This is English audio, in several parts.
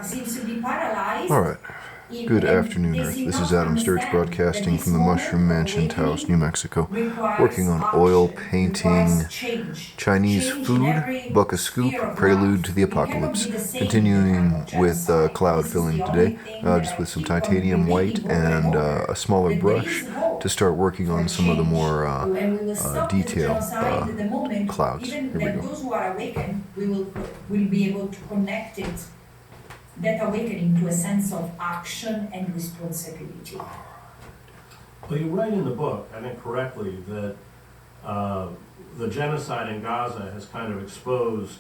seems to be paralyzed. All right. Good afternoon, Earth. This is Adam Sturch broadcasting from the Mushroom Mansion, Taos, New Mexico, working on oil painting Chinese food, Buck a Scoop, Prelude to the Apocalypse. Continuing with cloud filling today, just with some titanium white and a smaller brush to start working on some of the more detailed clouds. Here we go. Those who are awakened, will be able to connect it, that awakening, to a sense of action and responsibility. Well, you write in the book, I think correctly, that the genocide in Gaza has kind of exposed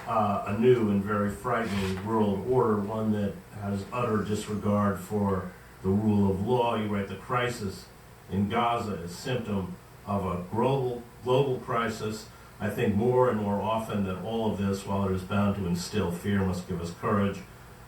a new and very frightening world order, one that has utter disregard for the rule of law. You write the crisis in Gaza is a symptom of a global crisis. I think more and more often that all of this, while it is bound to instill fear, must give us courage.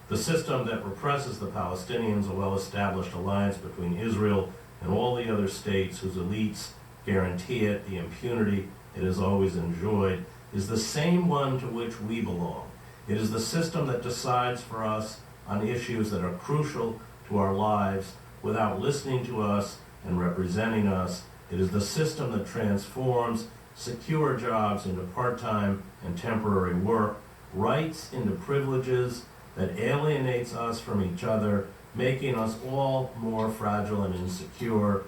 The system that represses the Palestinians, a well-established alliance between Israel and all the other states whose elites guarantee it, the impunity it has always enjoyed, is the same one to which we belong. It is the system that decides for us on issues that are crucial to our lives without listening to us and representing us. It is the system that transforms secure jobs into part-time and temporary work, rights into privileges, that alienates us from each other, making us all more fragile and insecure,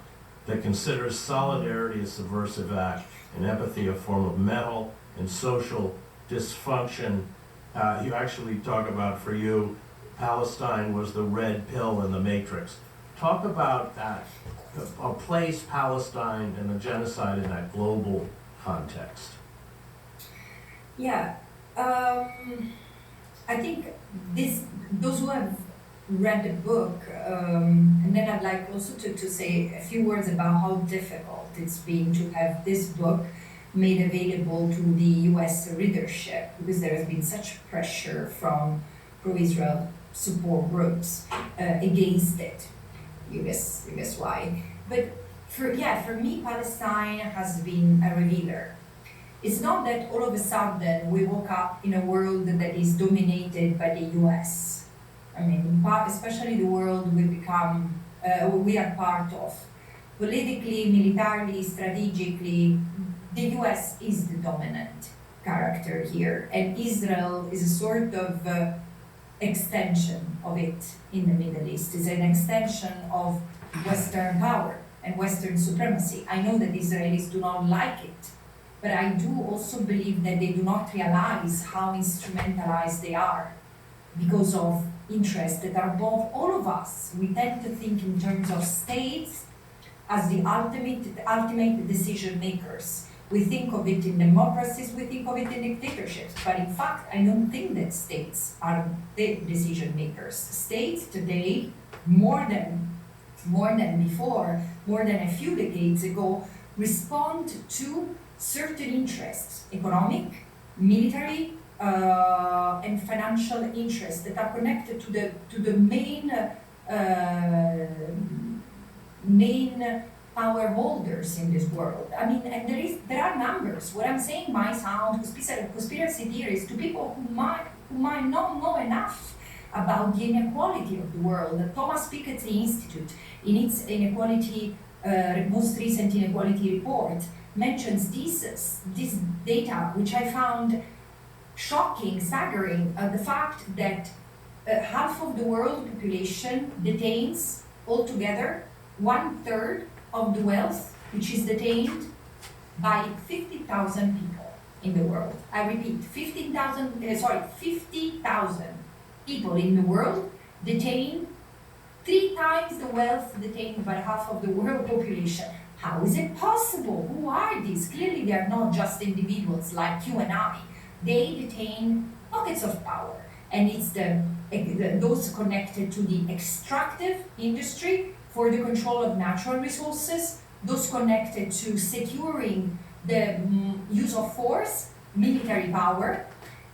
that considers solidarity a subversive act and empathy a form of mental and social dysfunction. You actually talk about, for you, Palestine was the red pill in the matrix. Talk about that, place Palestine and the genocide in that global context. Yeah. I think those who have read the book, and then I'd like also to say a few words about how difficult it's been to have this book made available to the US readership, because there has been such pressure from pro-Israel support groups against it. You guess why. But for me, Palestine has been a revealer. It's not that all of a sudden we woke up in a world that is dominated by the US. I mean, especially the world we are part of. Politically, militarily, strategically, the US is the dominant character here, and Israel is a sort of extension of it in the Middle East. It's an extension of Western power and Western supremacy. I know that Israelis do not like it, but I do also believe that they do not realize how instrumentalized they are because of interests that are above all of us. We tend to think in terms of states as the ultimate decision makers. We think of it in democracies, we think of it in dictatorships, but in fact, I don't think that states are the decision makers. States today, more than before, more than a few decades ago, respond to certain interests, economic, military, and financial interests that are connected to the main power holders in this world. I mean, and there are numbers. What I'm saying might sound conspiracy theories to people who might not know enough about the inequality of the world. The Thomas Piketty Institute, in its most recent inequality report, mentions this data, which I found shocking, staggering, the fact that half of the world population detains altogether 1/3 of the wealth, which is detained by 50,000 people in the world. I repeat, 50,000 people in the world detain 3 times the wealth detained by half of the world population. How is it possible? Who are these? Clearly, they are not just individuals like you and I. They detain pockets of power, and it's those connected to the extractive industry for the control of natural resources, those connected to securing the use of force, military power,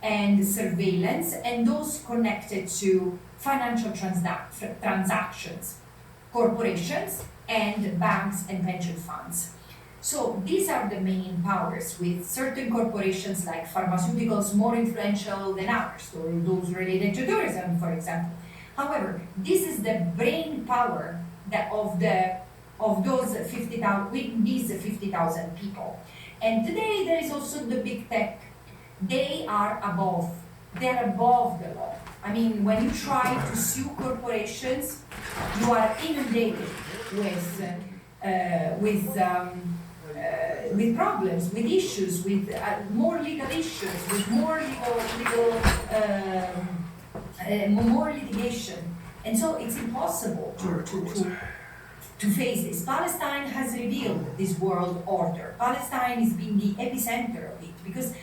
and surveillance, and those connected to financial transactions, corporations, and banks and pension funds. So these are the main powers, with certain corporations like pharmaceuticals more influential than others, or those related to tourism, for example. However, this is the brain power that of those 50,000 with these 50,000 people. And today there is also the big tech. They are above. They are above the law. I mean, when you try to sue corporations, you are inundated with problems, with issues, with more legal issues, with more more litigation, and so it's impossible to face this. Palestine has revealed this world order. Palestine has been the epicenter of it because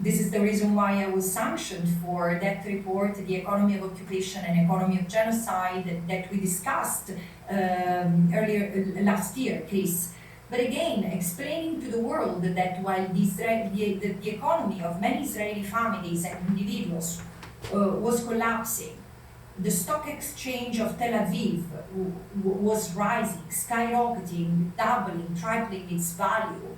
this is the reason why I was sanctioned for that report, the economy of occupation and economy of genocide that we discussed earlier last year, Chris. But again, explaining to the world that while the economy of many Israeli families and individuals was collapsing, the stock exchange of Tel Aviv was rising, skyrocketing, doubling, tripling its value,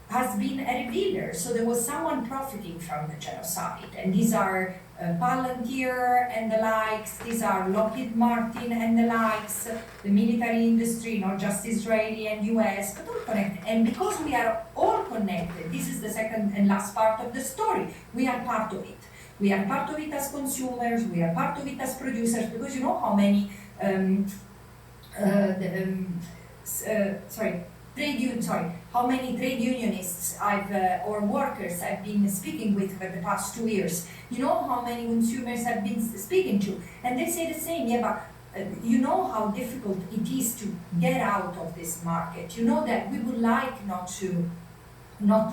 has been a revealer. So there was someone profiting from the genocide. And these are Palantir and the likes, these are Lockheed Martin and the likes, the military industry, not just Israeli and US, but all connected. And because we are all connected, this is the second and last part of the story, we are part of it. We are part of it as consumers, we are part of it as producers, because you know how many how many trade unionists or workers I've been speaking with for the past 2 years. You know how many consumers I've been speaking to, and they say the same. Yeah, but you know how difficult it is to get out of this market. You know that we would like not to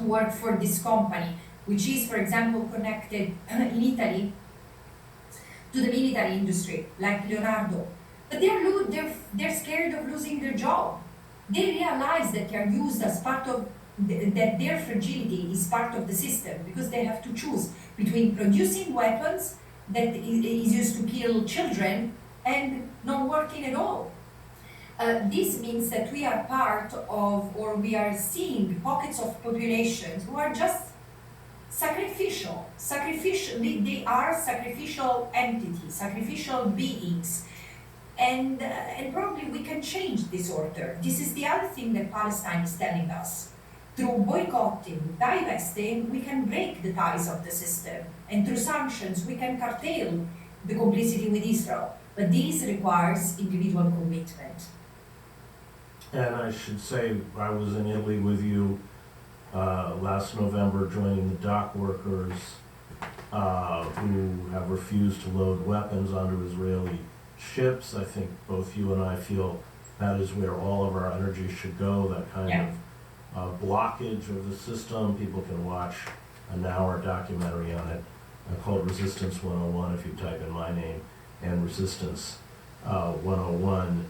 work for this company, which is, for example, connected in Italy to the military industry, like Leonardo. But they're scared of losing their job. They realize that they are used as part of, that their fragility is part of the system, because they have to choose between producing weapons that is used to kill children and not working at all. This means that we are part of, or we are seeing pockets of populations who are just sacrificial. They are sacrificial entities, sacrificial beings. And probably we can change this order. This is the other thing that Palestine is telling us. Through boycotting, divesting, we can break the ties of the system. And through sanctions, we can curtail the complicity with Israel. But this requires individual commitment. And I should say, I was in Italy with you last November joining the dock workers who have refused to load weapons onto Israeli ships. I think both you and I feel that is where all of our energy should go, that kind of blockage of the system. People can watch an hour documentary on it called Resistance 101 if you type in my name and Resistance 101.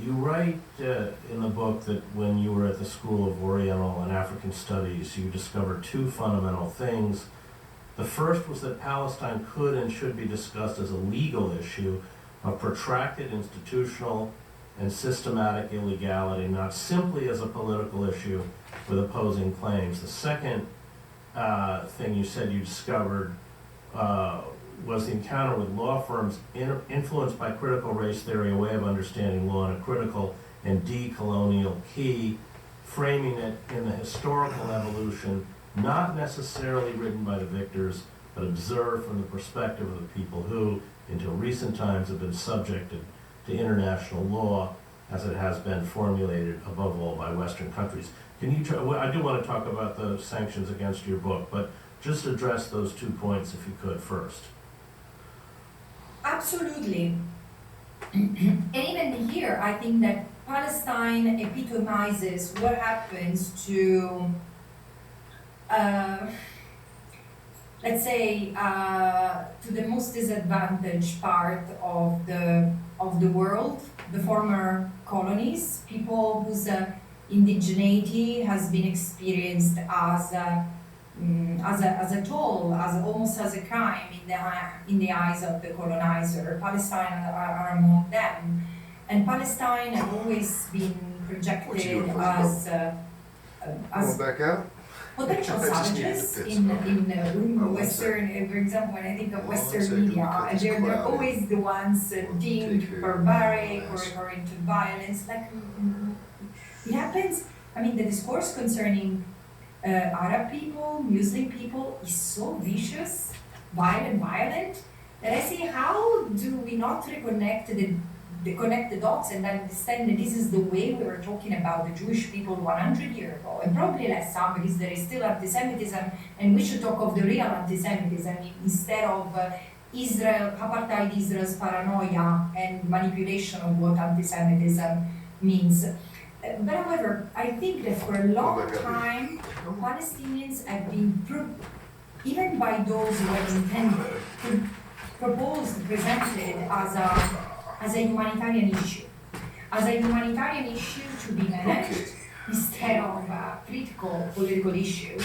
You write in the book that when you were at the School of Oriental and African Studies, you discovered two fundamental things. The first was that Palestine could and should be discussed as a legal issue of protracted institutional and systematic illegality, not simply as a political issue with opposing claims. The second thing you said you discovered was the encounter with law firms influenced by critical race theory, a way of understanding law, and a critical and decolonial key, framing it in the historical evolution, not necessarily written by the victors, but observed from the perspective of the people who, until recent times, have been subjected to international law as it has been formulated, above all, by Western countries. Can you I do want to talk about the sanctions against your book, but just address those 2 points if you could first. Absolutely. And even here, I think that Palestine epitomizes what happens to, let's say, to the most disadvantaged part of the world, the former colonies, people whose indigeneity has been experienced as a toll, almost as a crime in the eyes of the colonizer. Palestine are among them, and Palestine has always been projected as back out? potential I just needed savages to piss. in one Western, for example, when I think of One Western second, media, because it's they're cloudy. always the ones deemed Take care of barbaric or this. referring to violence. Like it happens. I mean, the discourse concerning Arab people, Muslim people is so vicious, violent, that I say, how do we not reconnect connect the dots and understand that this is the way we were talking about the Jewish people 100 years ago, and probably less some because there is still anti-Semitism, and we should talk of the real anti-Semitism instead of apartheid Israel's paranoia and manipulation of what anti-Semitism means. But however, I think that for a long time, Palestinians have been, even by those who were intended, presented as a humanitarian issue. As a humanitarian issue to be managed instead of a critical political issue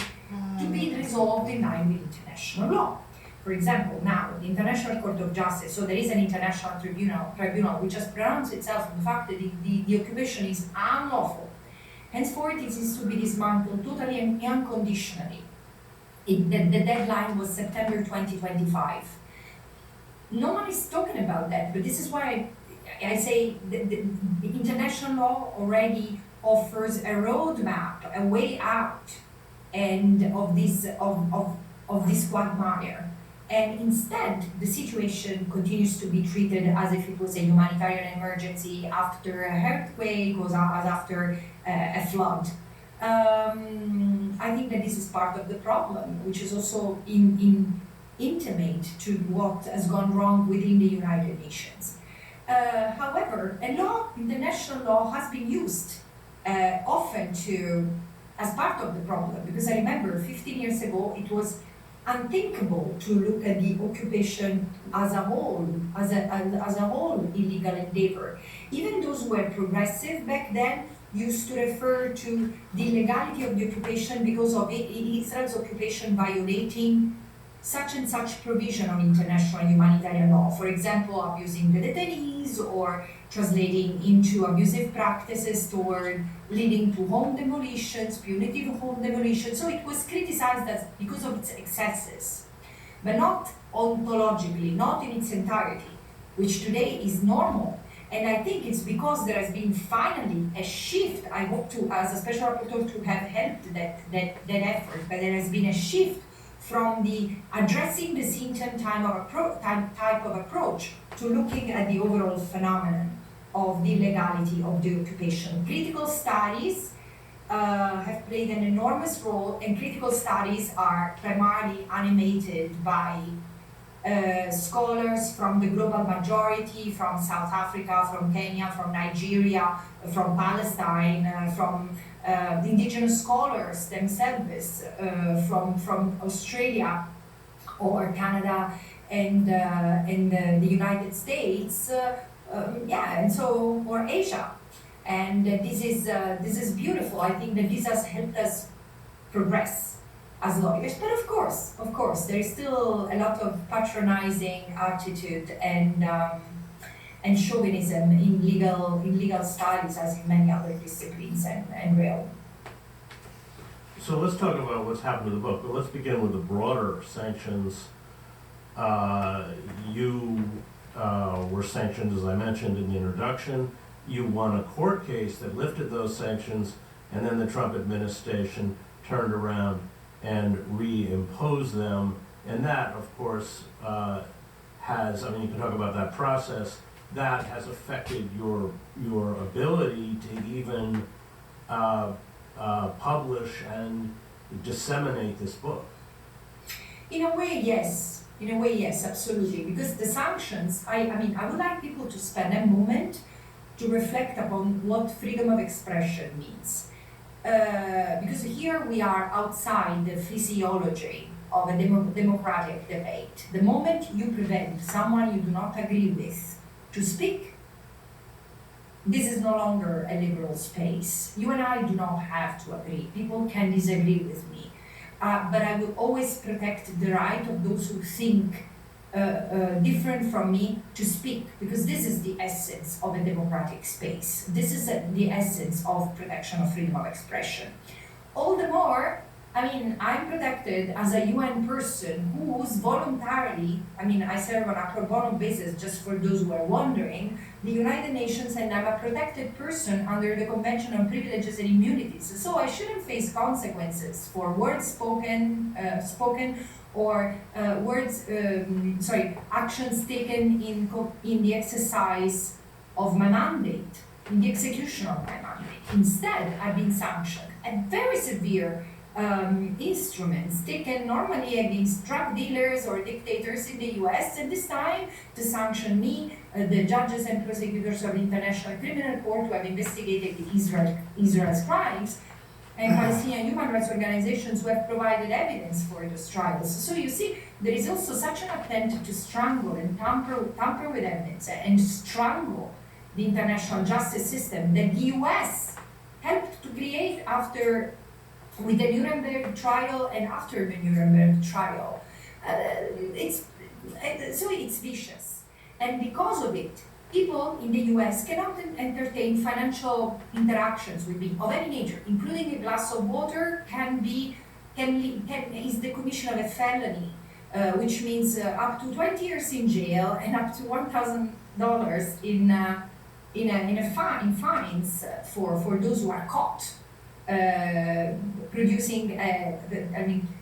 to be resolved in line with international law. For example, now the International Court of Justice, so there is an international tribunal which has pronounced itself on the fact that the occupation is unlawful. Henceforth, it is to be dismantled totally and unconditionally. The deadline was September 2025. No one is talking about that, but this is why I say the international law already offers a roadmap, a way out, and of this quagmire. And instead, the situation continues to be treated as if it was a humanitarian emergency after a earthquake or as after a flood. I think that this is part of the problem, which is also intimate to what has gone wrong within the United Nations. However, international law has been used often as part of the problem, because I remember 15 years ago it was unthinkable to look at the occupation as a whole, as a whole illegal endeavor. Even those who were progressive back then used to refer to the illegality of the occupation because of Israel's occupation violating such and such provision of international humanitarian law. For example, abusing the detainees or translating into abusive practices toward leading to home demolitions, punitive home demolitions. So it was criticized as because of its excesses, but not ontologically, not in its entirety, which today is normal. And I think it's because there has been finally a shift. I hope to, as a special rapporteur, to have helped that effort, but there has been a shift from the addressing the symptom type of approach to looking at the overall phenomenon of the legality of the occupation. Critical studies have played an enormous role, and critical studies are primarily animated by scholars from the global majority, from South Africa, from Kenya, from Nigeria, from Palestine, from the indigenous scholars themselves, from Australia or Canada and the United States, and so, or Asia. And this is beautiful. I think that this has helped us progress as lawyers. But of course, there is still a lot of patronizing attitude and chauvinism in legal studies, as in many other disciplines and real. So let's talk about what's happened to the book, but let's begin with the broader sanctions. You were sanctioned, as I mentioned in the introduction. You won a court case that lifted those sanctions, and then the Trump administration turned around and reimposed them. And that, of course, you can talk about that process. That has affected your ability to even publish and disseminate this book. In a way, yes, absolutely. Because the sanctions, I would like people to spend a moment to reflect upon what freedom of expression means. Because here we are outside the physiology of a democratic debate. The moment you prevent someone you do not agree with to speak, this is no longer a liberal space. You and I do not have to agree. People can disagree with me. But I will always protect the right of those who think different from me to speak, because this is the essence of a democratic space. This is the essence of protection of freedom of expression. All the more, I mean, I'm protected as a UN person who's voluntarily, I mean, I serve on a pro bono basis, just for those who are wondering, the United Nations, and I'm a protected person under the Convention on Privileges and Immunities. So I shouldn't face consequences for words spoken or actions taken in the exercise of my mandate, in the execution of my mandate. Instead, I've been sanctioned at very severe instruments taken normally against drug dealers or dictators in the US, and this time to sanction me, the judges and prosecutors of the International Criminal Court who have investigated Israel's crimes, and Palestinian human rights organizations who have provided evidence for those trials. So you see, there is also such an attempt to strangle and tamper with evidence and strangle the international justice system that the US helped to create with the Nuremberg trial and after the Nuremberg trial. It's vicious. And because of it, people in the US cannot entertain financial interactions with me of any nature, including a glass of water is the commission of a felony, which means up to 20 years in jail and up to $1,000 in fines for those who are caught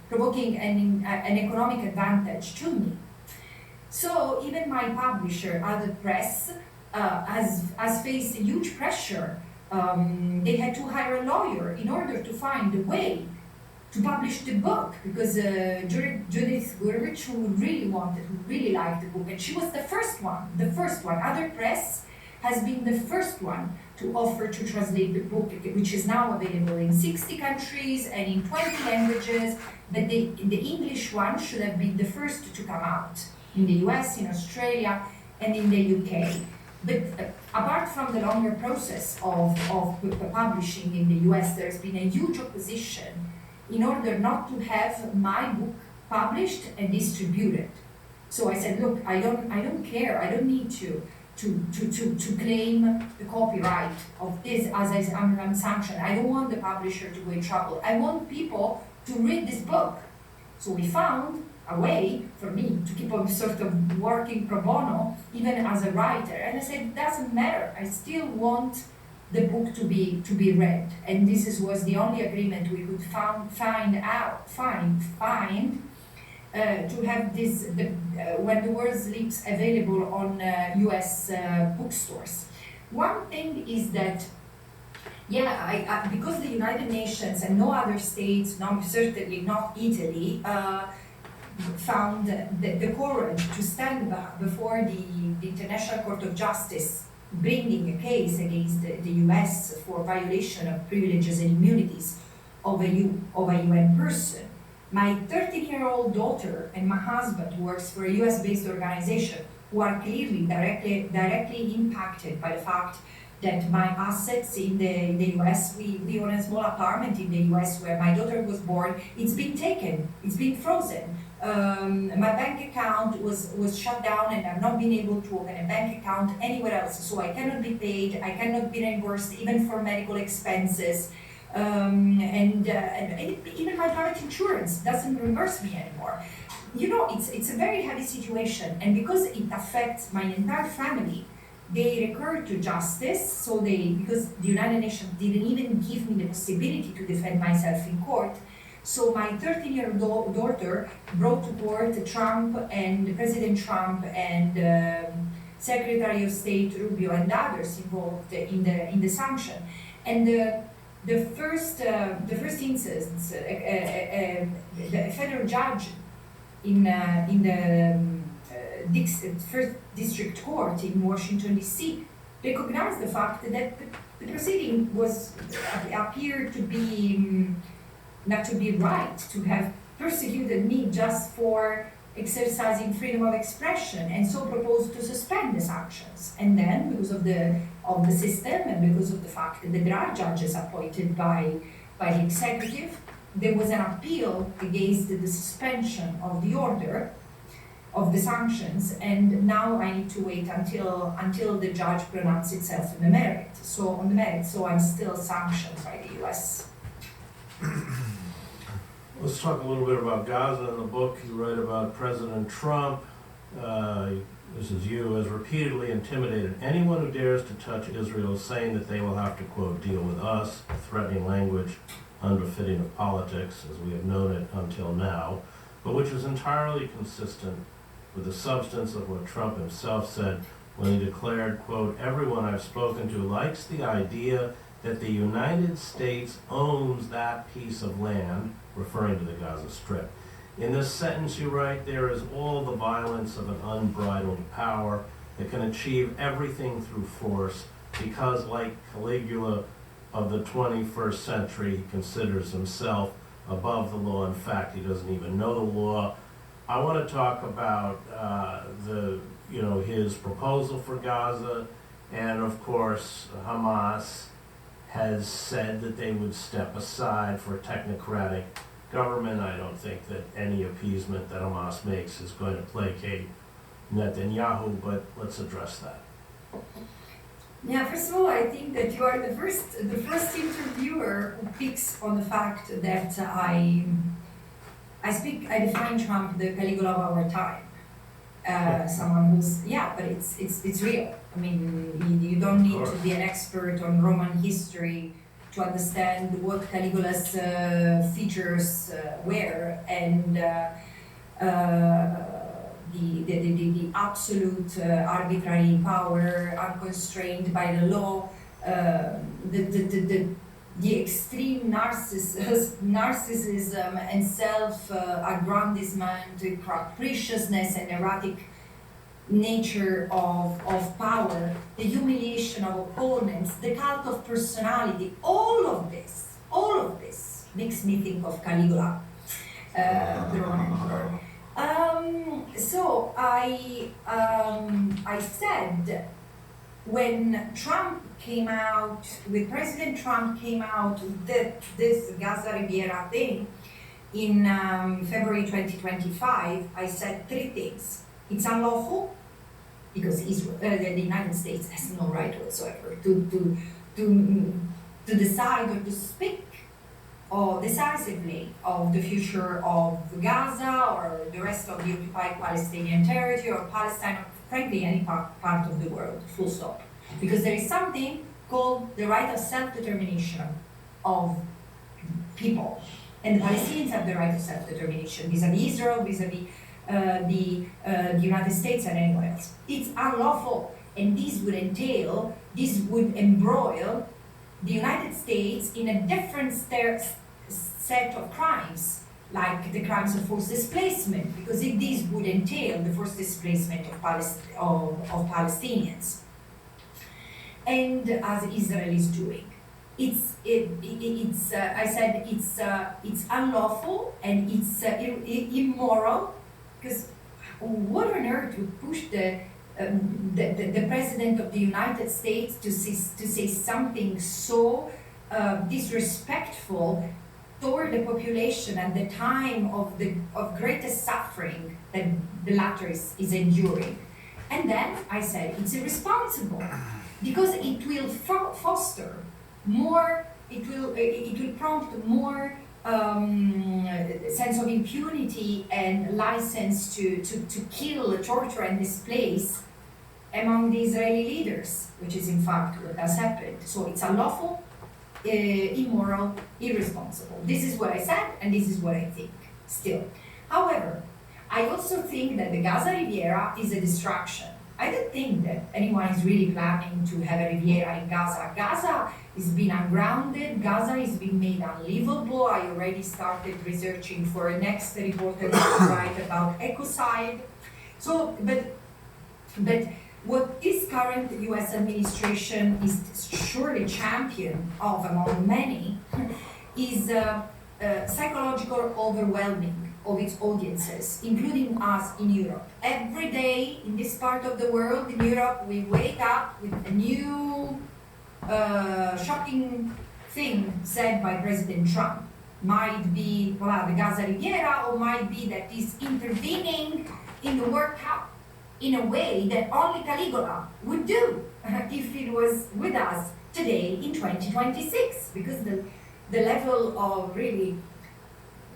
provoking an economic advantage to me. So even my publisher, Other Press, has faced huge pressure. They had to hire a lawyer in order to find a way to publish the book, because Judith Gurevich, who really liked the book, and she was the first one. Other Press has been the first one to offer to translate the book, which is now available in 60 countries and in 20 languages, but the English one should have been the first to come out in the US, in Australia, and in the UK. But apart from the longer process of publishing in the US, there's been a huge opposition in order not to have my book published and distributed. So I said, look, I don't care, I don't need to claim the copyright of this as I'm sanctioned. I don't want the publisher to go in trouble. I want people to read this book. So we found a way for me to keep on sort of working pro bono, even as a writer. And I said, it doesn't matter. I still want the book to be read. And this was the only agreement we could find to have this When the World Sleeps available on US bookstores. One thing is that, because the United Nations and no other states, certainly not Italy, found the courage to stand before the International Court of Justice, bringing a case against the US for violation of privileges and immunities of a UN person. My 13-year-old daughter and my husband, who works for a US-based organization, who are clearly directly impacted by the fact that my assets in the US, we own a small apartment in the US where my daughter was born, it's been taken, it's been frozen. My bank account was shut down and I've not been able to open a bank account anywhere else. So I cannot be paid, I cannot be reimbursed even for medical expenses. And even my private insurance doesn't reimburse me anymore. You know, it's a very heavy situation, and because it affects my entire family, they recurred to justice. Because the United Nations didn't even give me the possibility to defend myself in court, so my 13-year-old daughter brought to court President Trump and Secretary of State Rubio and others involved in the sanction. And the first instance, the federal judge in the first district court in Washington D.C. recognized the fact that the proceeding appeared to be not to be right, to have persecuted me just for exercising freedom of expression, and so proposed to suspend the sanctions. And then, because of the system and because of the fact that there are judges appointed by the executive, there was an appeal against the suspension of the order. of the sanctions, and now I need to wait until the judge pronounces itself on the merit. So I'm still sanctioned by the U.S. Let's talk a little bit about Gaza. In the book, you write about President Trump. This is you, has repeatedly intimidated anyone who dares to touch Israel, saying that they will have to, quote, deal with us, threatening language unbefitting of politics, as we have known it until now, but which is entirely consistent with the substance of what Trump himself said when he declared, quote, everyone I've spoken to likes the idea that the United States owns that piece of land, referring to the Gaza Strip. In this sentence you write, there is all the violence of an unbridled power that can achieve everything through force because, like Caligula of the 21st century, he considers himself above the law. In fact, he doesn't even know the law. I want to talk about his proposal for Gaza, and of course Hamas has said that they would step aside for a technocratic government. I don't think that any appeasement that Hamas makes is going to placate Netanyahu, but let's address that. Yeah, first of all, I think that you are the first interviewer who picks on the fact that I define Trump the Caligula of our time. Someone who's, but it's real. I mean, you don't need to be an expert on Roman history to understand what Caligula's features were, and the absolute arbitrary power, unconstrained by the law, the extreme narcissism and self-aggrandizement, the capriciousness and erratic nature of power, the humiliation of opponents, the cult of personality, all of this makes me think of Caligula, the Roman emperor. So I said, when President Trump came out with this Gaza Riviera thing in February 2025, I said three things. It's unlawful because the United States has no right whatsoever to decide or to speak or decisively of the future of Gaza or the rest of the occupied Palestinian territory or Palestine, or frankly any part of the world, full stop. Because there is something called the right of self-determination of people. And the Palestinians have the right of self-determination vis-a-vis Israel, vis-a-vis the United States and anyone else. It's unlawful, and this would embroil the United States in a different set of crimes, like the crimes of forced displacement, because if this would entail the forced displacement of Palestinians, and as Israel is doing. I said it's unlawful and it's immoral, because what on earth would push the president of the United States to say something so disrespectful toward the population at the time of greatest suffering that the latter is enduring? And then I said it's irresponsible, because it will foster more, it will prompt more sense of impunity and license to kill, torture, and displace among the Israeli leaders, which is in fact what has happened. So it's unlawful, immoral, irresponsible. This is what I said, and this is what I think still. However, I also think that the Gaza Riviera is a distraction. I don't think that anyone is really planning to have a Riviera in Gaza. Gaza is being ungrounded. Gaza is being made unlivable. I already started researching for a next report I will write about ecocide. So, but what this current U.S. administration is surely champion of among many is psychological overwhelming of its audiences, including us in Europe. Every day in this part of the world, in Europe, we wake up with a new shocking thing said by President Trump. Might be the Gaza Riviera, or might be that he's intervening in the World Cup in a way that only Caligula would do if it was with us today in 2026, because the level of really,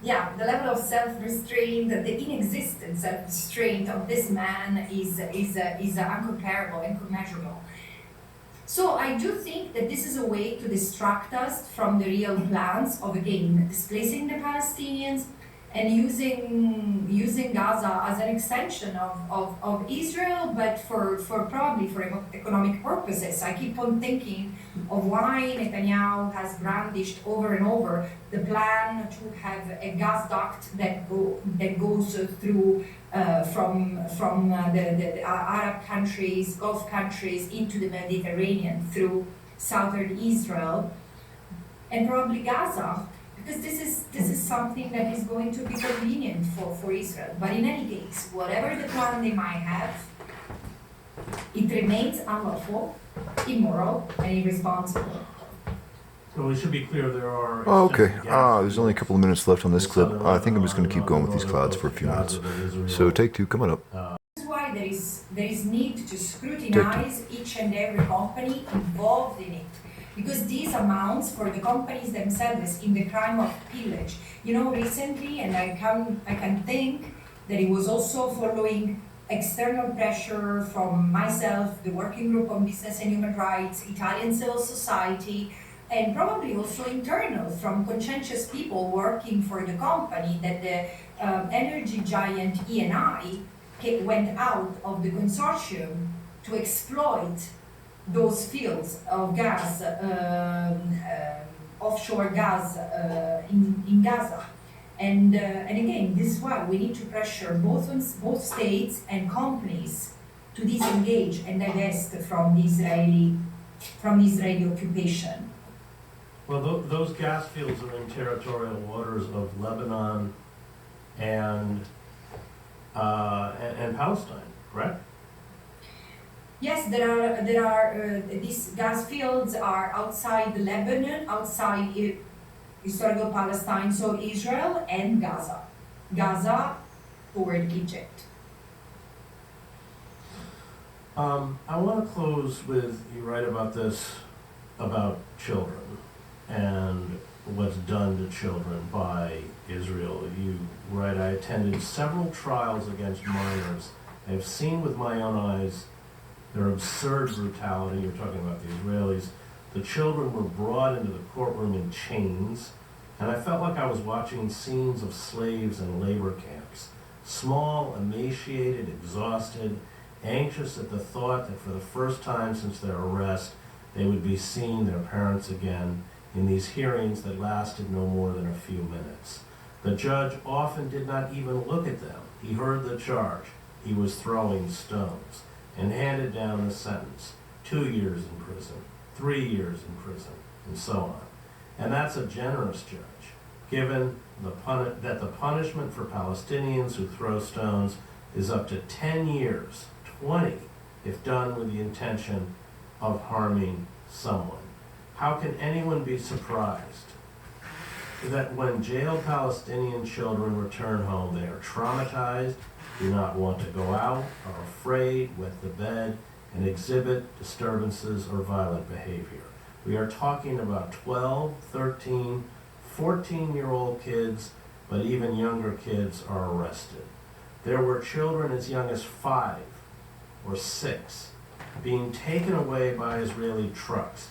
yeah, the level of self-restraint, the inexistent self-restraint of this man is incomparable, incommensurable. So I do think that this is a way to distract us from the real plans of, again, displacing the Palestinians and using Gaza as an extension of Israel, but for probably for economic purposes. I keep on thinking of why Netanyahu has brandished over and over the plan to have a gas duct that goes through from the Arab countries, Gulf countries into the Mediterranean through southern Israel and probably Gaza. Because this is something that is going to be convenient for Israel. But in any case, whatever the plan they might have, it remains unlawful, immoral, and irresponsible. So we should be clear there are... Oh, okay. There's only a couple of minutes left on this clip. I think I'm just going to keep going with these clouds for a few minutes. So take two coming up. This is why there is need to scrutinize each and every company involved in it. Because these amounts for the companies themselves in the crime of pillage. You know, recently, and I can think that it was also following external pressure from myself, the Working Group on Business and Human Rights, Italian civil society, and probably also internal from conscientious people working for the company, that the energy giant Eni went out of the consortium to exploit those fields of gas, offshore gas in Gaza. And again, this is why we need to pressure both states and companies to disengage and divest from the Israeli occupation. Well, those gas fields are in territorial waters of Lebanon and Palestine, correct? Yes, there are these gas fields are outside Lebanon, outside historical Palestine, so Israel and Gaza toward Egypt. I want to close with, you write about this, about children and what's done to children by Israel. You write, I attended several trials against minors. I have seen with my own eyes their absurd brutality. You're talking about the Israelis. The children were brought into the courtroom in chains, and I felt like I was watching scenes of slaves in labor camps. Small, emaciated, exhausted, anxious at the thought that for the first time since their arrest, they would be seeing their parents again in these hearings that lasted no more than a few minutes. The judge often did not even look at them. He heard the charge. He was throwing stones, and handed down the sentence, 2 years in prison, 3 years in prison, and so on. And that's a generous judge, given that the punishment for Palestinians who throw stones is up to 10 years, 20, if done with the intention of harming someone. How can anyone be surprised that when jailed Palestinian children return home, they are traumatized, do not want to go out, are afraid, wet the bed, and exhibit disturbances or violent behavior? We are talking about 12, 13, 14-year-old kids, but even younger kids are arrested. There were children as young as 5 or 6 being taken away by Israeli trucks,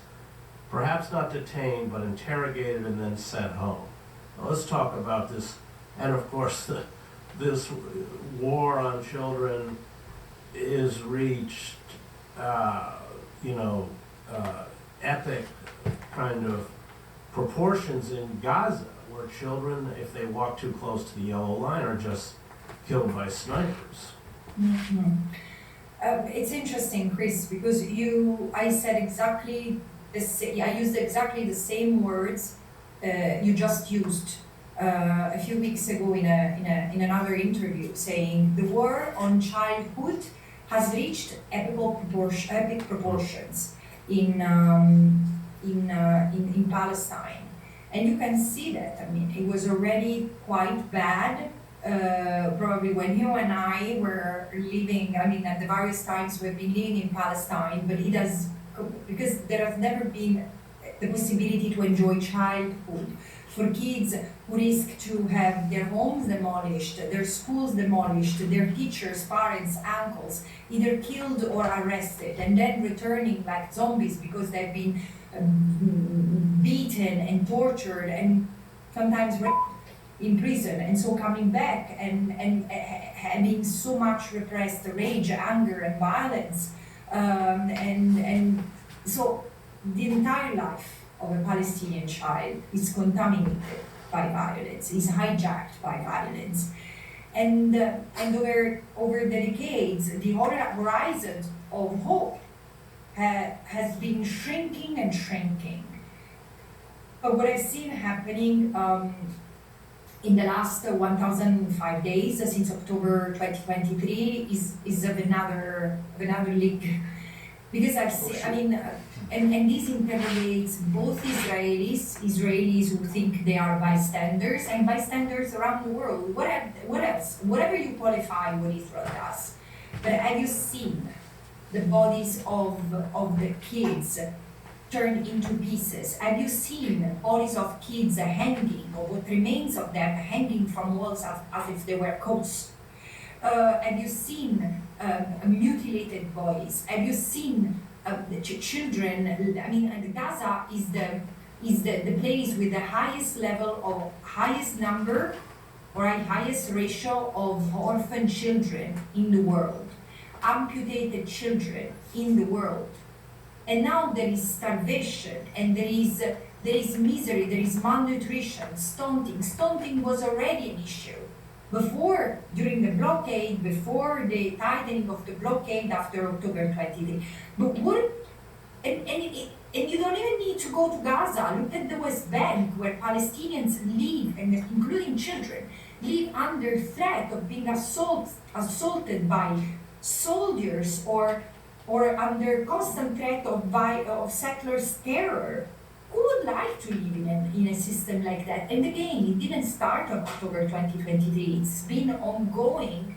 perhaps not detained, but interrogated and then sent home. Now, let's talk about this, and of course, this war on children is reached, epic kind of proportions in Gaza, where children, if they walk too close to the yellow line, are just killed by snipers. Mm-hmm. It's interesting, Chris, because I said exactly I used exactly the same words you just used a few weeks ago in another interview, saying the war on childhood has reached epic proportions in Palestine, and you can see that. I mean, it was already quite bad probably when you and I were living, I mean, at the various times we've been living in Palestine, but it has, because there has never been the possibility to enjoy childhood for kids who risk to have their homes demolished, their schools demolished, their teachers, parents, uncles either killed or arrested, and then returning like zombies because they've been beaten and tortured and sometimes raped in prison, and so coming back and having so much repressed rage, anger, and violence, and so the entire life of a Palestinian child is contaminated by violence, is hijacked by violence. And over decades, the horizon of hope has been shrinking and shrinking. But what I've seen happening in the last 1,005 days since October 2023 is of another league. Because I've seen, I mean, and this interrogates both Israelis who think they are bystanders, and bystanders around the world. What else? Whatever you qualify what Israel does. But have you seen the bodies of the kids turned into pieces? Have you seen bodies of kids hanging, or what remains of them hanging from walls as if they were coats? Have you seen mutilated bodies? Have you seen the children? I mean, Gaza is the place with the highest level of highest number or highest ratio of orphan children in the world, amputated children in the world. And now there is starvation, and there is misery, there is malnutrition, stunting. Stunting was already an issue before, during the blockade, before the tightening of the blockade after October 23. But and you don't even need to go to Gaza. Look at the West Bank, where Palestinians live, and including children, live under threat of being assaulted by soldiers or under constant threat of settlers' terror. Who would like to live in a system like that? And again, it didn't start on October 2023. It's been ongoing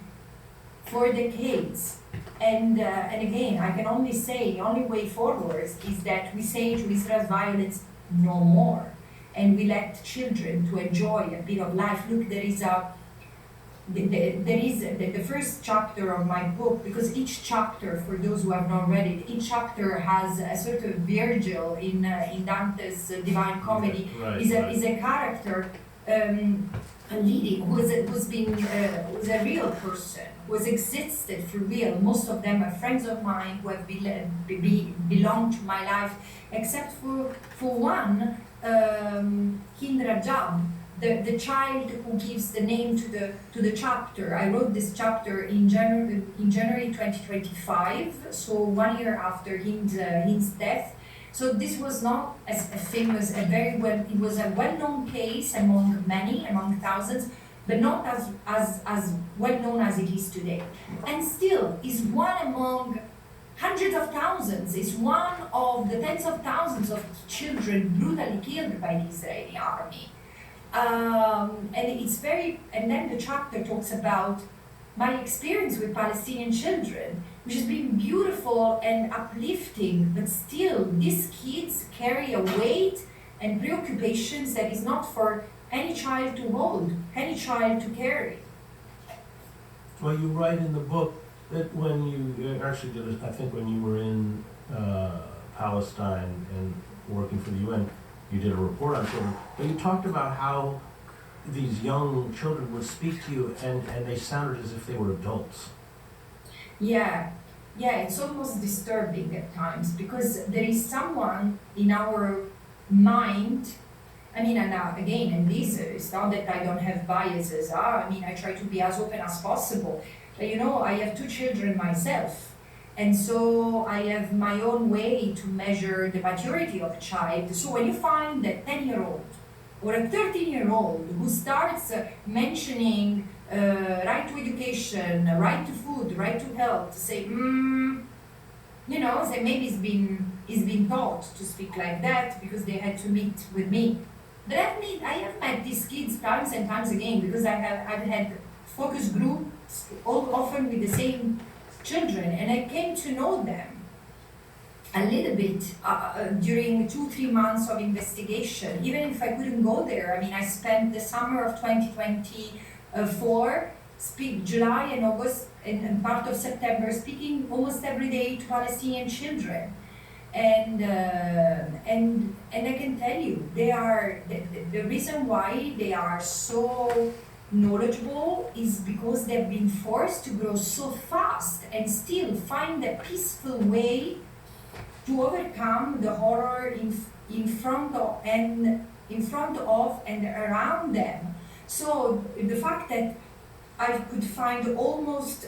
for decades. And again, I can only say the only way forward is that we say to Israel's violence, no more. And we let children to enjoy a bit of life. Look, there is the first chapter of my book, because each chapter, for those who have not read it, each chapter has a sort of Virgil in Dante's Divine Comedy, is a character leading who's a real person, who has existed for real. Most of them are friends of mine who have belonged to my life, except for one, Hind Rajab, the child who gives the name to the chapter. I wrote this chapter in January 2025, so 1 year after Hind's death. So this was not as famous, it was a well-known case among thousands, but not as well-known as it is today. And still is one among hundreds of thousands, is one of the tens of thousands of children brutally killed by the Israeli army. And then the chapter talks about my experience with Palestinian children, which has been beautiful and uplifting, but still these kids carry a weight and preoccupations that is not for any child to hold, any child to carry. Well, you write in the book that when you actually did it, I think when you were in Palestine and working for the UN, you did a report on children, but you talked about how these young children would speak to you and they sounded as if they were adults. Yeah, it's almost disturbing at times, because there is someone in our mind. I mean, and again, and this is not that I don't have biases. I mean, I try to be as open as possible. But I have 2 children myself. And so I have my own way to measure the maturity of a child. So when you find a 10-year-old or a 13-year-old who starts mentioning right to education, right to food, right to health, say, say maybe it's been taught to speak like that because they had to meet with me. But I have met these kids times and times again, because I've had focus groups, all often with the same children, and I came to know them a little bit during 2-3 months of investigation. Even if I couldn't go there, I mean, I spent the summer of 2024, July and August and part of September, speaking almost every day to Palestinian children. And I can tell you, they are the reason why they are so knowledgeable is because they've been forced to grow so fast and still find a peaceful way to overcome the horror in front of and around them. So the fact that I could find almost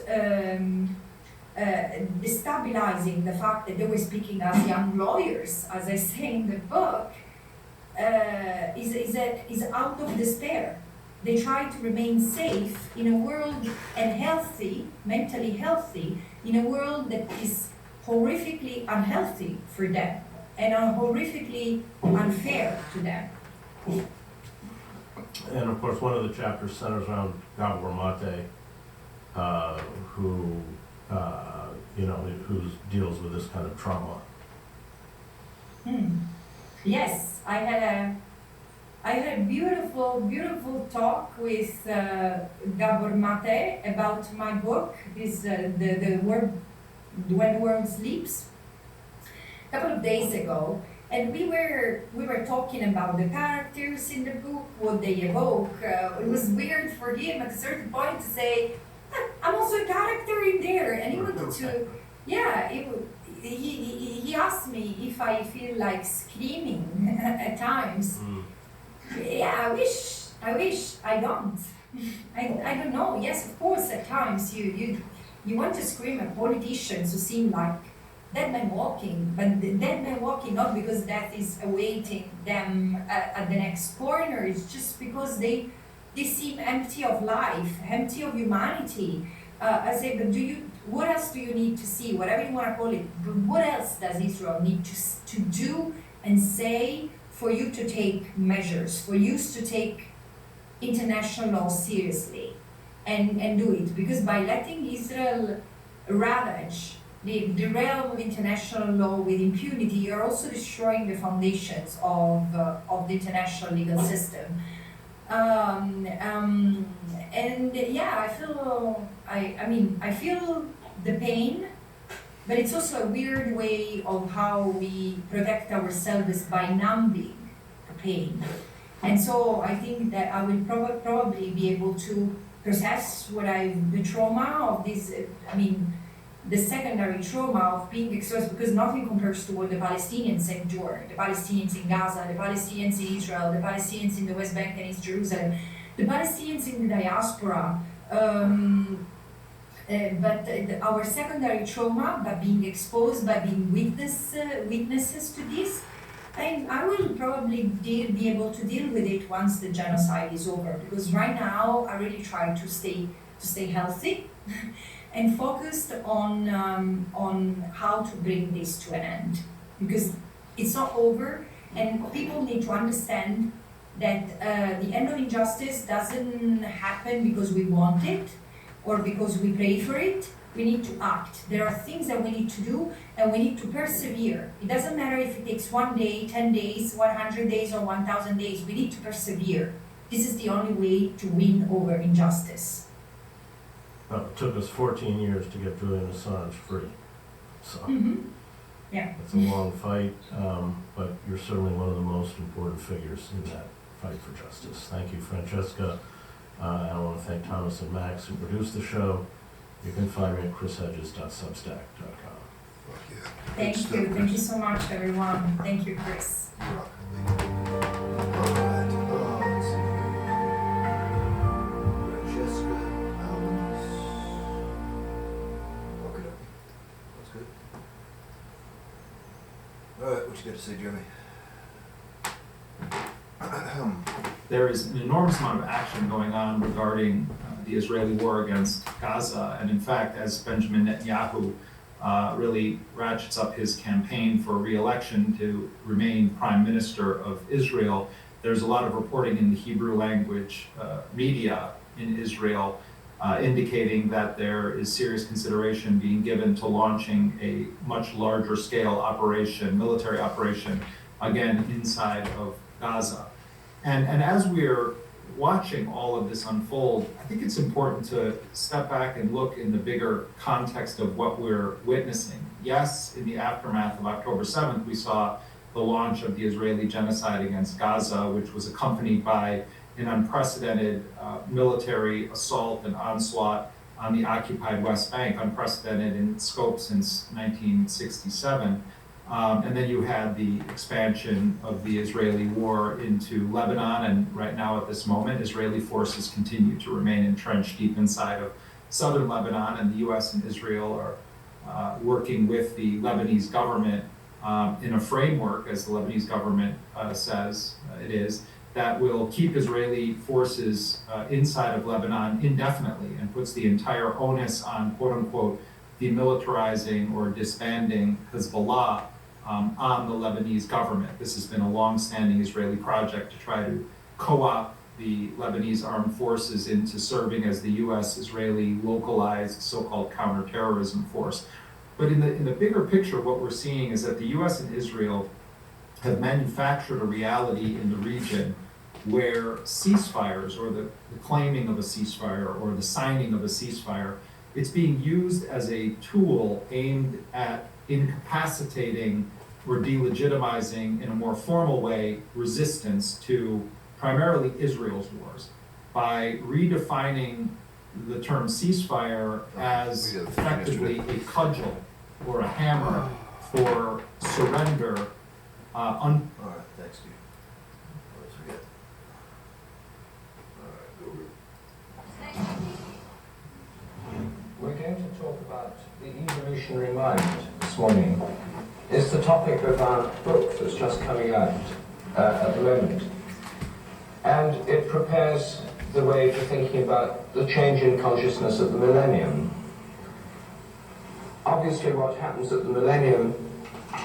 destabilizing the fact that they were speaking as young lawyers, as I say in the book, is out of despair. They try to remain safe in a world and healthy, mentally healthy, in a world that is horrifically unhealthy for them and horrifically unfair to them. And of course, one of the chapters centers around Gabor Mate, who deals with this kind of trauma. Yes, I had a beautiful talk with Gabor Mate about my book. This the word When the World Sleeps, a couple of days ago, and we were talking about the characters in the book, what they evoke. It was weird for him at a certain point to say, "I'm also a character in there," and he wanted to, yeah. He asked me if I feel like screaming at times. Yeah, I wish I don't. I don't know. Yes, of course, at times you want to scream at politicians who seem like dead men walking, but the dead men walking not because death is awaiting them at the next corner. It's just because they seem empty of life, empty of humanity. I say, but what else do you need to see? Whatever you want to call it, but what else does Israel need to do and say for you to take measures, for you to take international law seriously and do it? Because by letting Israel ravage the realm of international law with impunity, you're also destroying the foundations of the international legal system. And yeah, I feel the pain, but it's also a weird way of how we protect ourselves by numbing the pain. And so I think that I will probably be able to process the trauma of this, the secondary trauma of being exposed, because nothing compares to what the Palestinians endure, the Palestinians in Gaza, the Palestinians in Israel, the Palestinians in the West Bank and East Jerusalem, the Palestinians in the diaspora. But our secondary trauma, by being exposed, by being witnesses to this, I will probably be able to deal with it once the genocide is over. Because right now, I really try to stay healthy and focused on how to bring this to an end. Because it's not over, and people need to understand that the end of injustice doesn't happen because we want it or because we pray for it. We need to act. There are things that we need to do, and we need to persevere. It doesn't matter if it takes 1 day, 10 days, 100 days, or 1,000 days. We need to persevere. This is the only way to win over injustice. Well, it took us 14 years to get Julian Assange free. So Yeah. it's a long fight, but you're certainly one of the most important figures in that fight for justice. Thank you, Francesca. I want to thank Thomas and Max who produced the show. You can find me at chrishedges.substack.com. Thank you. Thank you so much, everyone. Thank you, Chris. What you got to say, Jeremy? There is an enormous amount of action going on regarding the Israeli war against Gaza. And in fact, as Benjamin Netanyahu really ratchets up his campaign for re-election to remain prime minister of Israel, there's a lot of reporting in the Hebrew language media in Israel indicating that there is serious consideration being given to launching a much larger scale operation, military operation, again, inside of Gaza. And as we're watching all of this unfold, I think it's important to step back and look in the bigger context of what we're witnessing. Yes, in the aftermath of October 7th, we saw the launch of the Israeli genocide against Gaza, which was accompanied by an unprecedented military assault and onslaught on the occupied West Bank, unprecedented in scope since 1967. And then you had the expansion of the Israeli war into Lebanon, and right now at this moment, Israeli forces continue to remain entrenched deep inside of southern Lebanon, and the US and Israel are working with the Lebanese government in a framework, as the Lebanese government says it is, that will keep Israeli forces inside of Lebanon indefinitely and puts the entire onus on, quote unquote, demilitarizing or disbanding Hezbollah on the Lebanese government. This has been a long-standing Israeli project to try to co-opt the Lebanese armed forces into serving as the US-Israeli localized so-called counterterrorism force. But in the bigger picture, what we're seeing is that the US and Israel have manufactured a reality in the region where ceasefires, or the claiming of a ceasefire or the signing of a ceasefire, it's being used as a tool aimed at incapacitating or delegitimizing in a more formal way resistance to primarily Israel's wars by redefining the term ceasefire as effectively a cudgel or a hammer for surrender. All right, thanks, Steve. Let's forget. All right, go We're going to talk about the evolutionary mind this morning. It's the topic of our book that's just coming out at the moment. And it prepares the way for thinking about the change in consciousness of the millennium. Obviously, what happens at the millennium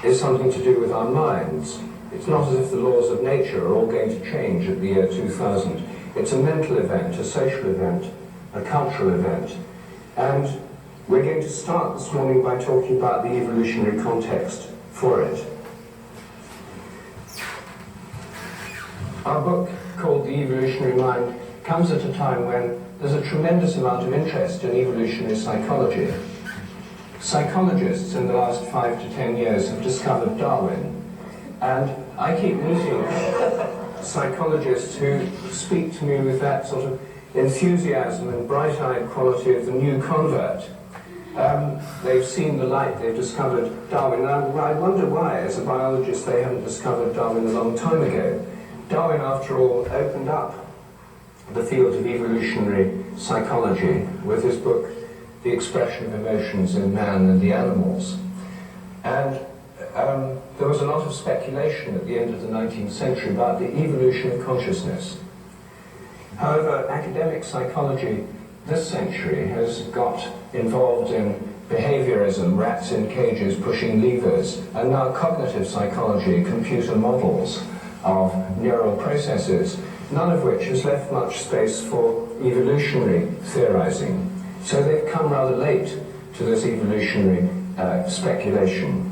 is something to do with our minds. It's not as if the laws of nature are all going to change at the year 2000. It's a mental event, a social event, a cultural event. And we're going to start this morning by talking about the evolutionary context for it. Our book, called The Evolutionary Mind, comes at a time when there's a tremendous amount of interest in evolutionary psychology. Psychologists in the last 5 to 10 years have discovered Darwin, and I keep meeting psychologists who speak to me with that sort of enthusiasm and bright-eyed quality of the new convert. They've seen the light, they've discovered Darwin. And I wonder why, as a biologist, they haven't discovered Darwin a long time ago. Darwin, after all, opened up the field of evolutionary psychology with his book, The Expression of Emotions in Man and the Animals. And there was a lot of speculation at the end of the 19th century about the evolution of consciousness. However, academic psychology this century has got involved in behaviorism, rats in cages pushing levers, and now cognitive psychology, computer models of neural processes, none of which has left much space for evolutionary theorizing. So they've come rather late to this evolutionary speculation.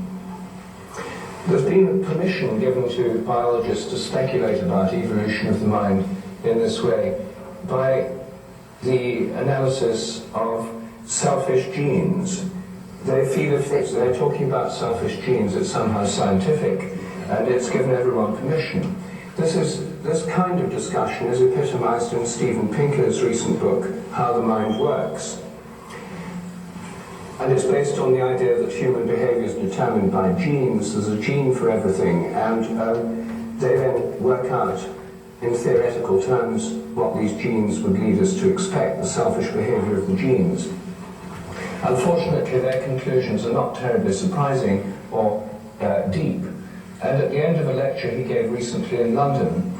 There's been permission given to biologists to speculate about evolution of the mind in this way by the analysis of selfish genes. They feel if they're talking about selfish genes, it's somehow scientific, and it's given everyone permission. This kind of discussion is epitomized in Steven Pinker's recent book, How the Mind Works. And it's based on the idea that human behavior is determined by genes. There's a gene for everything, and they then work out in theoretical terms what these genes would lead us to expect, the selfish behavior of the genes. Unfortunately, their conclusions are not terribly surprising or deep. And at the end of a lecture he gave recently in London,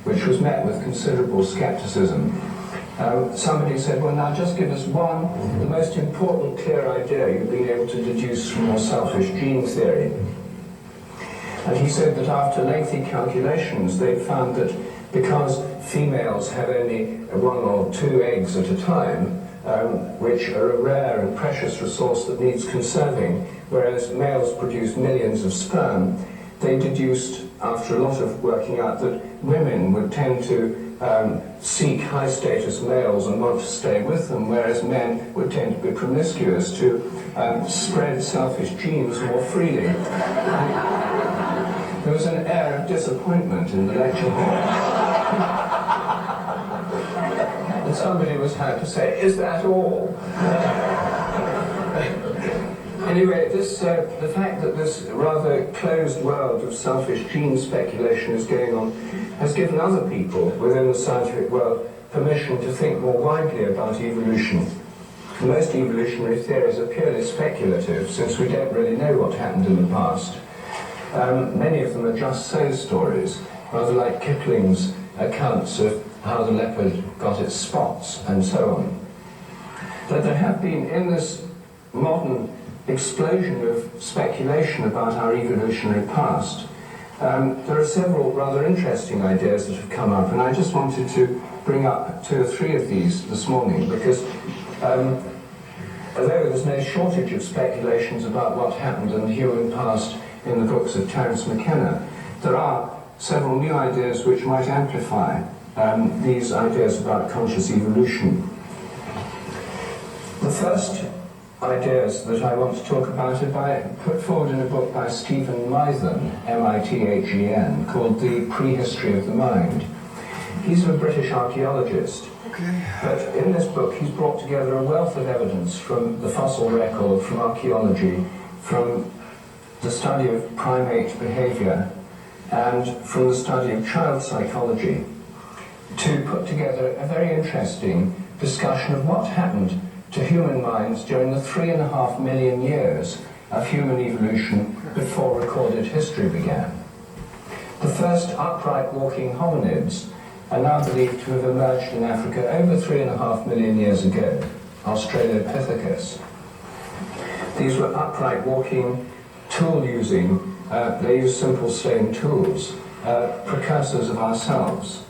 which was met with considerable skepticism, somebody said, well, now just give us the most important clear idea you've been able to deduce from your selfish gene theory. And he said that after lengthy calculations, they'd found that because females have only 1 or 2 eggs at a time, which are a rare and precious resource that needs conserving, whereas males produce millions of sperm, they deduced, after a lot of working out, that women would tend to seek high-status males and want to stay with them, whereas men would tend to be promiscuous to spread selfish genes more freely. There was an air of disappointment in the lecture hall. And somebody was had to say, "Is that all?" Anyway, the fact that this rather closed world of selfish gene speculation is going on has given other people within the scientific world permission to think more widely about evolution. Most evolutionary theories are purely speculative, since we don't really know what happened in the past. Many of them are just so stories, rather like Kipling's accounts of how the leopard got its spots and so on. But there have been, in this modern explosion of speculation about our evolutionary past, there are several rather interesting ideas that have come up, and I just wanted to bring up 2 or 3 of these this morning, because although there's no shortage of speculations about what happened in the human past in the books of Terence McKenna, there are several new ideas which might amplify these ideas about conscious evolution. The first ideas that I want to talk about are put forward in a book by Stephen Mithen, M-I-T-H-E-N, called The Prehistory of the Mind. He's a British archaeologist, but in this book he's brought together a wealth of evidence from the fossil record, from archaeology, from the study of primate behavior, and from the study of child psychology, to put together a very interesting discussion of what happened to human minds during the 3.5 million years of human evolution before recorded history began. The first upright walking hominids are now believed to have emerged in Africa over 3.5 million years ago, Australopithecus. These were upright walking, tool-using, they used simple stone tools, precursors of ourselves.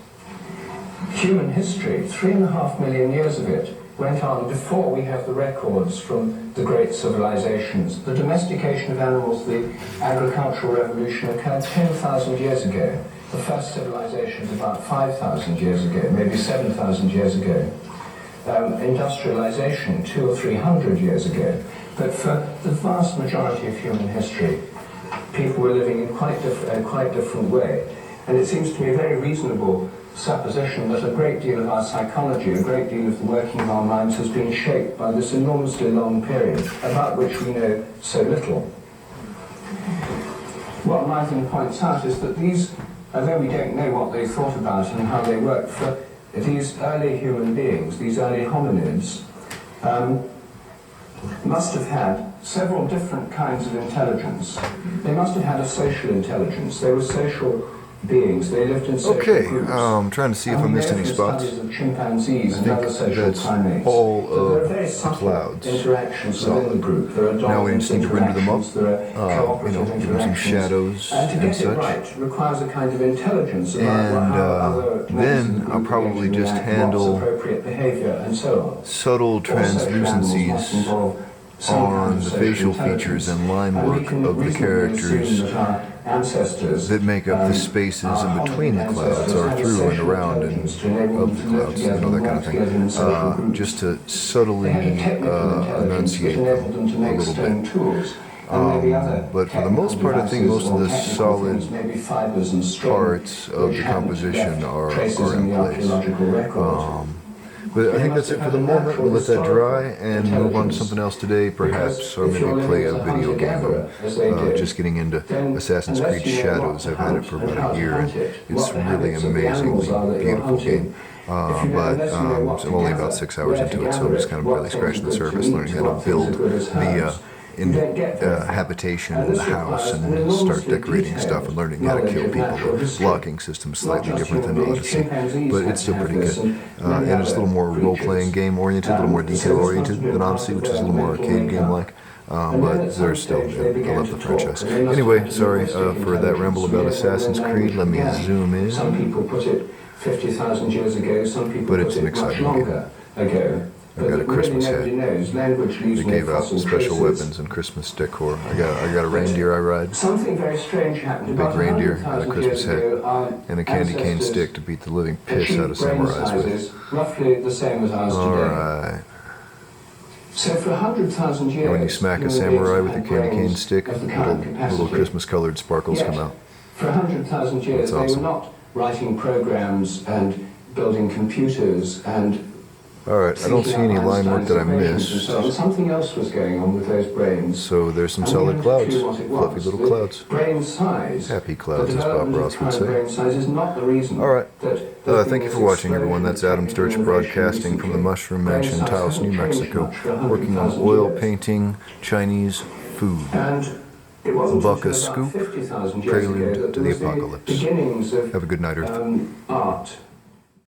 Human history, 3.5 million years of it, went on before we have the records from the great civilizations. The domestication of animals, the agricultural revolution, occurred 10,000 years ago. The first civilizations about 5,000 years ago, maybe 7,000 years ago. Industrialization 200 or 300 years ago. But for the vast majority of human history, people were living in quite different way. And it seems to me a very reasonable supposition that a great deal of our psychology, a great deal of the working of our minds has been shaped by this enormously long period, about which we know so little. What Mithen points out is that these, although we don't know what they thought about and how they worked, for these early human beings, these early hominids, must have had several different kinds of intelligence. They must have had a social intelligence. They were social beings. They lived in social groups. I'm trying to see if I missed any spots. Of chimpanzees I and think other social that's primates. all So there are of very the subtle clouds. interactions So, within the group. There are now we just need to render them up, interactions, there are cooperative give them some interactions. shadows And to and get it such. right requires a kind of intelligence about And how other members of then the group I'll probably react, just what's handle appropriate behavior and so on. subtle All social animals must translucencies involve some kind on of the social facial intelligence. features and line And we work can of the reasonably characters assume that our ancestors, that make up the spaces our in between the hominid clouds, ancestors or had a through and social around and intelligence to enable of them the to live clouds, together that and kind work of together in social thing. groups. Just to subtly They had a technical intelligence enunciate which enabled them to them a make little stone bit. tools. And maybe other But for the most technical part, I think most of the devices or technical solid things, maybe fibers and string, parts of which the haven't composition left are traces in the place. archaeological record. But I think that's it for the moment. We'll let that dry and move on to something else today, perhaps, or maybe play a video game. I'm just getting into Assassin's Creed Shadows. I've had it for about a year, and it's really amazingly beautiful game. But I'm only about 6 hours into it, so I'm just kind of barely scratching the surface, learning how to build the habitation in the house and start decorating stuff and learning how to kill people. The blocking system's slightly different than Odyssey, but it's still pretty good. And it's a little more role-playing game oriented, a little more detail oriented than Odyssey, which is a little more arcade game like. But there's still, I love the franchise. Anyway, sorry for that ramble about Assassin's Creed. Let me zoom in. Some people put it 50,000 years ago, some people But put it's an it much exciting longer ago. I got a Christmas hat. Nobody knows. Language leaves They no gave out fossil special traces. weapons and Christmas decor. I got a reindeer I ride, Something very strange happened. big About reindeer and a 100,000 Christmas years hat, ago, our and a candy cane ancestors stick to beat the living piss out of achieved brain samurais with. sizes roughly the same as ours today. Alright. So for 100,000 years, And when you smack a human samurai beings with a had candy cane brains stick, of the current little capacity. Christmas colored sparkles Yet, come out. for 100,000 years, That's they awesome. were not writing programs and building computers and Alright, I don't see any line work that I Einstein's equations and missed. so on. Something else was going on with those brains. So there's some And we solid haven't a clouds, clue what it was. fluffy little The clouds. Brain size. Happy the clouds, as Bob development of Ross would current say. brain size is not the reason. Alright. that there's been Thank you this for watching, explosion everyone. in That's Adam technical Sturch innovation broadcasting from the recently. Mushroom Brain Mansion, size Taos, New hasn't changed Mexico, much for working on 100,000 oil years. painting Chinese food. And it wasn't Buck a until about scoop, 50,000 years prelude ago that to there the was apocalypse. beginnings of Have a good night, Earth. art